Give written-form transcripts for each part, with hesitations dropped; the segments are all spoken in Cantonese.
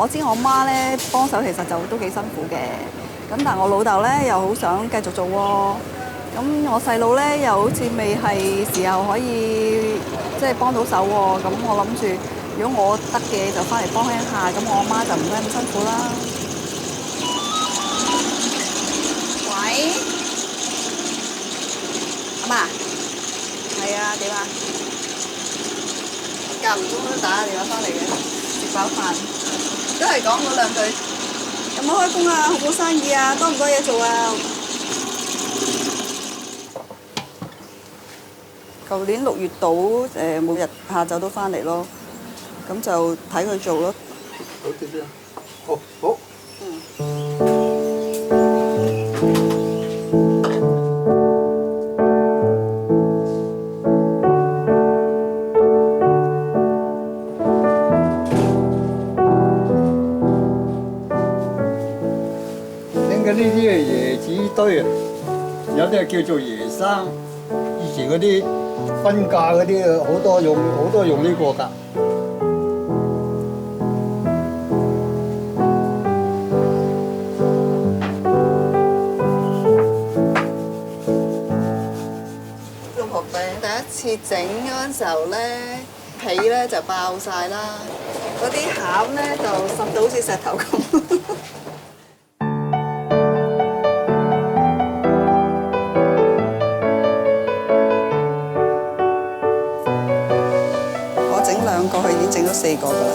我知我媽咧幫手其實就都幾辛苦嘅，咁但係我老豆咧又好想繼續做喎。咁我細佬咧又好似未係時候可以即係幫到手喎。咁我諗住，如果我得嘅就翻嚟幫一下，咁我媽就唔使咁辛苦啦。喂，阿媽，係啊，點啊？間唔中都打電話翻嚟嘅，食飽飯，都係講嗰兩句。有冇開工啊？好唔好生意啊？多唔多嘢做啊？舊年6月度每日下晝都翻嚟咯，咁就睇佢做咯。好啲啲啊！好，好。應該呢啲係椰子堆啊，有啲係叫做椰生。以前嗰啲婚嫁嗰啲好多用呢個㗎。六合餅第一次整嗰陣時候咧，皮咧就爆晒啦，嗰啲餡咧就實到好似石頭咁。我整2個，佢已經整咗4個㗎啦。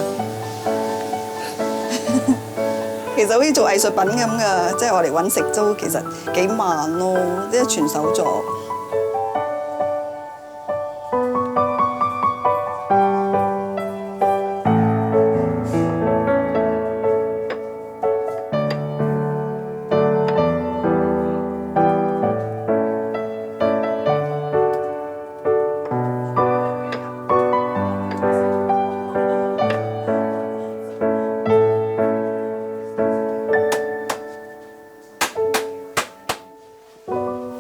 其實好似做藝術品咁㗎，即係我哋揾食都其實幾慢咯，即係全手作。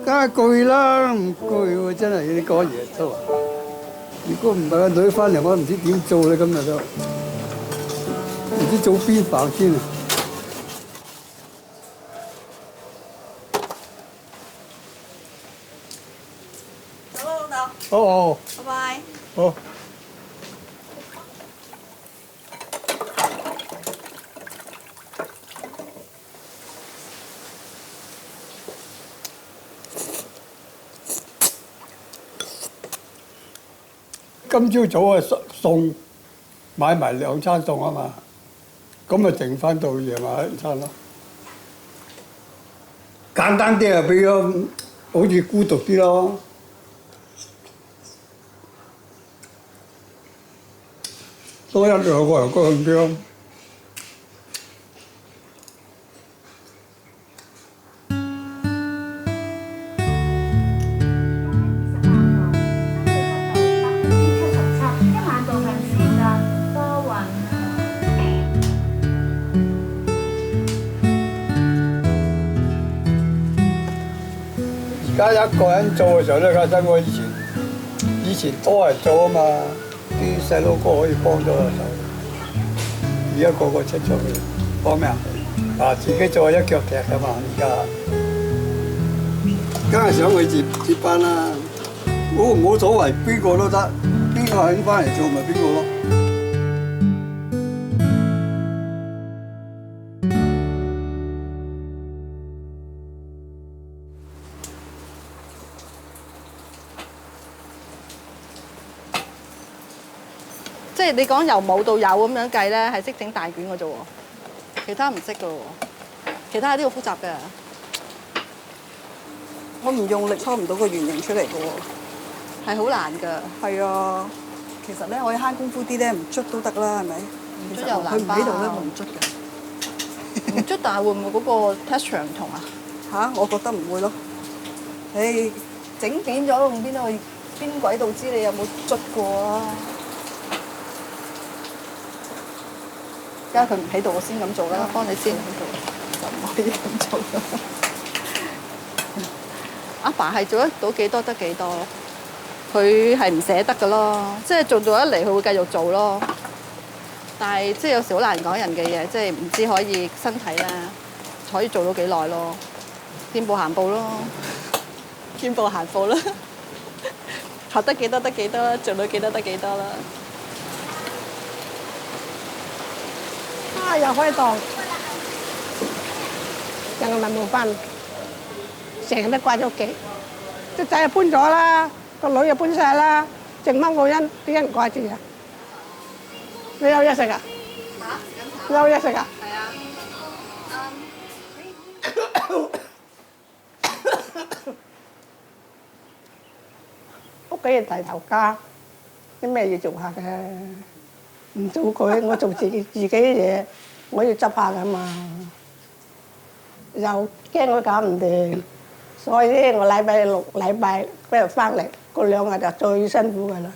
梗係攰啦，唔攰喎，真係你講嘢都。如果唔係個女翻嚟，我唔知點做咧，今日都唔知做邊飯先啊！走啦，老豆。好，拜拜。好。今朝早啊餸買埋2餐餸啊嘛，咁啊剩翻到夜晚1餐咯。簡單啲啊，比較好似孤獨啲咯。多1、2個人咁樣。而家一個人做嘅時候咧，梗係辛苦。以前多人做啊嘛，啲細佬哥可以幫咗手。而家個個出去幫咩啊？自己做一腳踢㗎嘛。而家梗係想去接班啦。冇所謂，邊個都得，邊個肯翻嚟做咪邊個咯。即係你講由冇到有咁樣計咧，係識整大卷嘅啫喎，其他唔識嘅喎，其他啲好複雜嘅。我唔用力搓唔到個圓形出嚟嘅喎，係好難㗎。係啊，其實咧我要慳功夫啲咧，唔捽都得啦，係咪？唔捽又難。佢唔喺度咧，我唔捽嘅。唔捽，但係會唔會嗰個 texture 唔同啊？嚇，我覺得唔會咯。誒，整扁咗用邊鬼度知你有冇捽過啊？而家佢唔喺度，我先咁做啦，幫你先咁做，就唔可以咁做。阿爸係做得到幾多得幾多，佢係唔捨得噶咯，即係做到一嚟佢會繼續做咯。但係即係有時好難講人嘅嘢，即係唔知可以身體咧可以做到幾耐咯，見步行步咯，見步行步啦，學得幾多得幾多，做到幾多得幾多啦。啊！又開檔，人咪冇翻，成日都掛咗屋企，啲仔又搬咗啦，個女又搬晒啦，剩翻我啲人掛住啊！你有嘢食啊？嚇？有嘢食啊？係啊。屋企人大頭家，啲咩要做下嘅？唔做佢，我做自己嘅嘢，我要執下噶嘛。又驚佢搞唔掂，所以咧我禮拜六、禮拜嗰日翻嚟，嗰2日就最辛苦噶啦。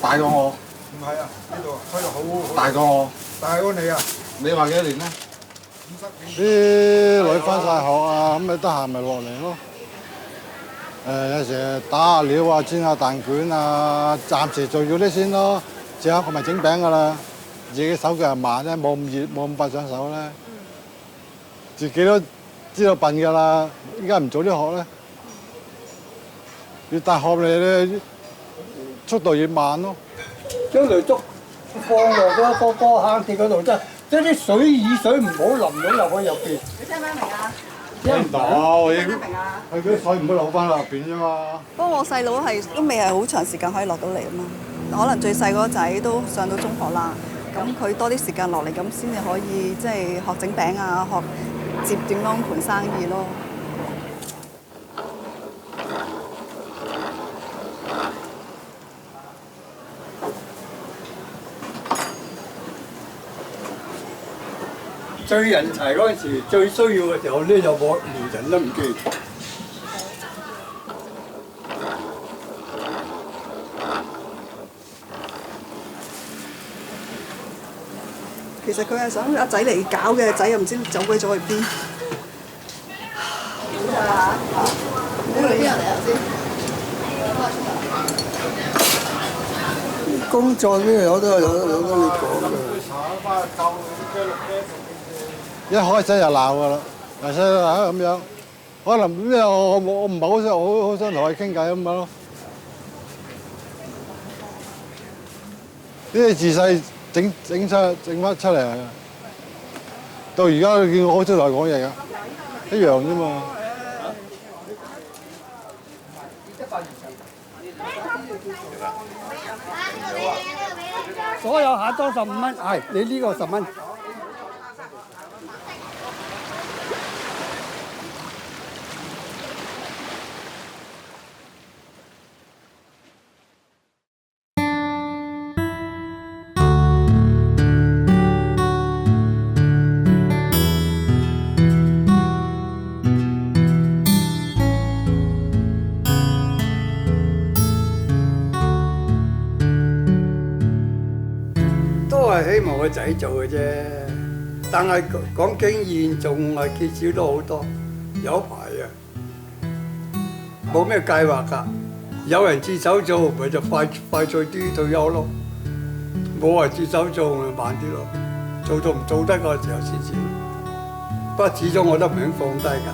大過我。唔係啊，呢度開到好大過我。大過你啊！你話幾多年咧？啲女翻晒學啊，咁咪得閒咪落嚟咯。有時打下料啊，煎下蛋卷啊，暫時做咗啲先咯。之後我咪整餅噶啦。自己手腳又慢咧，冇咁熱，冇咁快上手咧。自己都知道笨噶啦，依家唔早啲學咧，越大學嚟咧，速度越慢咯。將條竹放落嗰個坑鐵嗰度啫，即係啲雨水唔好淋到入去入邊。你聽唔聽明啊？聽到，已經明啊？係啲水唔好流翻入邊啫嘛。不過我細佬係都未係好長時間可以落到嚟啊嘛，可能最細嗰個仔都上到中學啦，咁佢多啲時間落嚟，咁先至可以即係學整餅啊，學接點樣盤生意咯。最人齊嗰陣時，最需要嘅時候咧，就我連人都唔見。其實佢係想阿仔嚟搞嘅，仔又唔知走鬼咗去邊。你去邊人嚟啊先？工作呢有得你講嘅。一開聲就鬧噶啦，又聲咁樣，可能咩我唔係好想同佢傾偈咁樣咯。呢啲自細整翻出嚟，到而家見我好少同佢講嘢噶，一樣啫嘛。所有下多15蚊，係你呢個10蚊。都係希望個仔做嘅啫，但係講經驗仲係缺少咗好多，有排啊，冇咩計劃㗎。有人接手做，咪就快脆啲退休咯；冇人接手做，咪慢啲咯。做到唔做得嗰時候先至。不過始終我都唔肯放低㗎，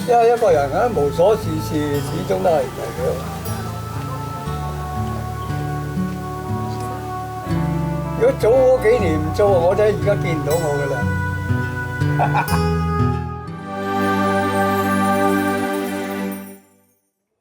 因為一個人咧無所事事，始終都係唔係如果早嗰幾年唔做，我哋而家見唔到我㗎啦。